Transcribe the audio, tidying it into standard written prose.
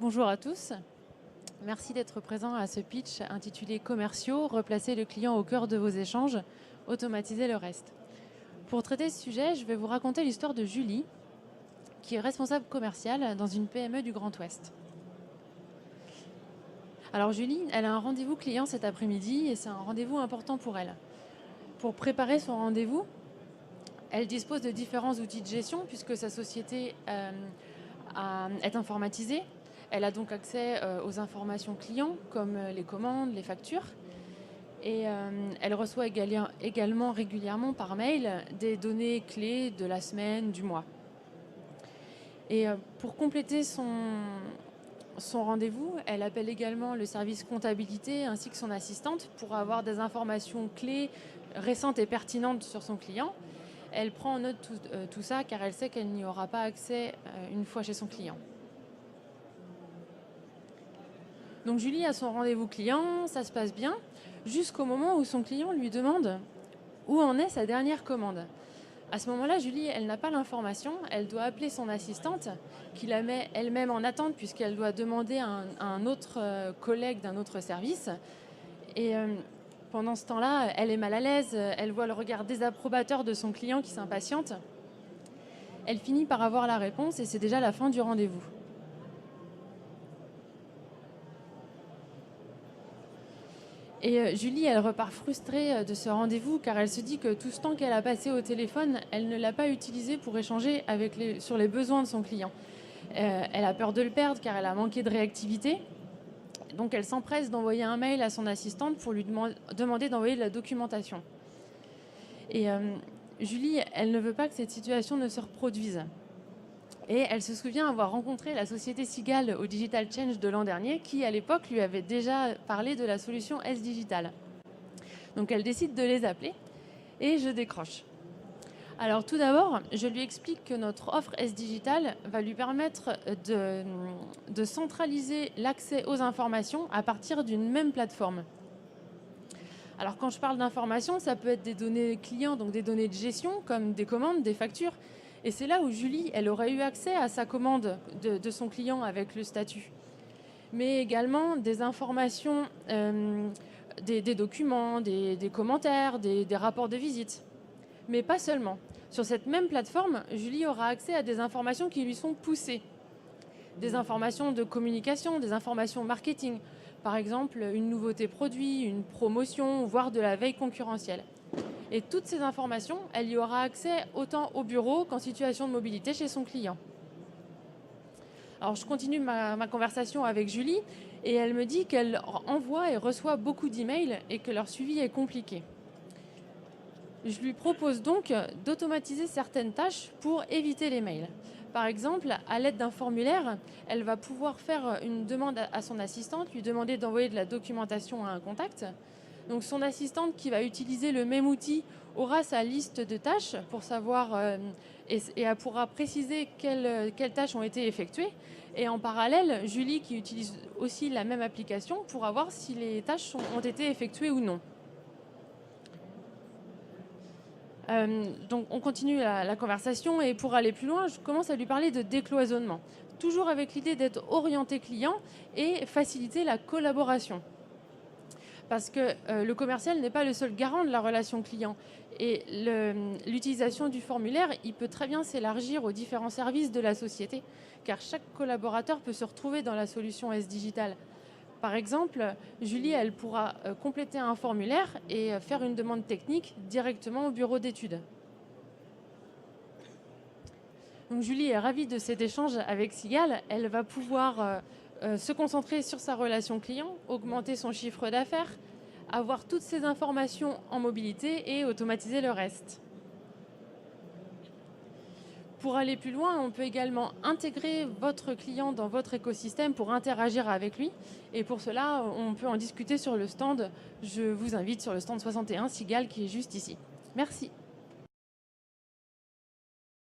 Bonjour à tous. Merci d'être présent à ce pitch intitulé Commerciaux, replacer le client au cœur de vos échanges, automatiser le reste. Pour traiter ce sujet, je vais vous raconter l'histoire de Julie, qui est responsable commerciale dans une PME du Grand Ouest. Alors Julie, elle a un rendez-vous client cet après-midi et c'est un rendez-vous important pour elle. Pour préparer son rendez-vous, elle dispose de différents outils de gestion puisque sa société est informatisée. Elle a donc accès aux informations clients comme les commandes, les factures. Et elle reçoit également régulièrement par mail des données clés de la semaine, du mois. Et pour compléter son rendez-vous, elle appelle également le service comptabilité ainsi que son assistante pour avoir des informations clés, récentes et pertinentes sur son client. Elle prend en note tout ça car elle sait qu'elle n'y aura pas accès une fois chez son client. Donc Julie a son rendez-vous client, ça se passe bien, jusqu'au moment où son client lui demande où en est sa dernière commande. À ce moment-là, Julie, elle n'a pas l'information, elle doit appeler son assistante, qui la met elle-même en attente puisqu'elle doit demander à un autre collègue d'un autre service. Et pendant ce temps-là, elle est mal à l'aise, elle voit le regard désapprobateur de son client qui s'impatiente. Elle finit par avoir la réponse et c'est déjà la fin du rendez-vous. Et Julie, elle repart frustrée de ce rendez-vous car elle se dit que tout ce temps qu'elle a passé au téléphone, elle ne l'a pas utilisé pour échanger sur les besoins de son client. Elle a peur de le perdre car elle a manqué de réactivité. Donc elle s'empresse d'envoyer un mail à son assistante pour lui demander d'envoyer de la documentation. Et Julie, elle ne veut pas que cette situation ne se reproduise. Et elle se souvient avoir rencontré la société Sigal au Digital Change de l'an dernier, qui à l'époque lui avait déjà parlé de la solution S-Digital. Donc elle décide de les appeler et je décroche. Alors tout d'abord, je lui explique que notre offre S-Digital va lui permettre de centraliser l'accès aux informations à partir d'une même plateforme. Alors quand je parle d'informations, ça peut être des données clients, donc des données de gestion, comme des commandes, des factures. Et c'est là où Julie, elle aurait eu accès à sa commande de son client avec le statut. Mais également des informations, des documents, des commentaires, des rapports de visite. Mais pas seulement. Sur cette même plateforme, Julie aura accès à des informations qui lui sont poussées. Des informations de communication, des informations marketing. Par exemple, une nouveauté produit, une promotion, voire de la veille concurrentielle. Et toutes ces informations, elle y aura accès autant au bureau qu'en situation de mobilité chez son client. Alors je continue ma conversation avec Julie et elle me dit qu'elle envoie et reçoit beaucoup d'emails et que leur suivi est compliqué. Je lui propose donc d'automatiser certaines tâches pour éviter les mails. Par exemple, à l'aide d'un formulaire, elle va pouvoir faire une demande à son assistante, lui demander d'envoyer de la documentation à un contact. Donc son assistante qui va utiliser le même outil aura sa liste de tâches pour savoir et elle pourra préciser quelles tâches ont été effectuées. Et en parallèle, Julie qui utilise aussi la même application pourra voir si les tâches ont été effectuées ou non. Donc on continue la conversation et pour aller plus loin, je commence à lui parler de décloisonnement. Toujours avec l'idée d'être orienté client et faciliter la collaboration. Parce que le commercial n'est pas le seul garant de la relation client. Et l'utilisation du formulaire, il peut très bien s'élargir aux différents services de la société, car chaque collaborateur peut se retrouver dans la solution S-Digital. Par exemple, Julie, elle pourra compléter un formulaire et faire une demande technique directement au bureau d'études. Donc Julie est ravie de cet échange avec Sigal. Elle va pouvoir se concentrer sur sa relation client, augmenter son chiffre d'affaires, avoir toutes ces informations en mobilité et automatiser le reste. Pour aller plus loin, on peut également intégrer votre client dans votre écosystème pour interagir avec lui. Et pour cela, on peut en discuter sur le stand. Je vous invite sur le stand 61 Sigal qui est juste ici. Merci.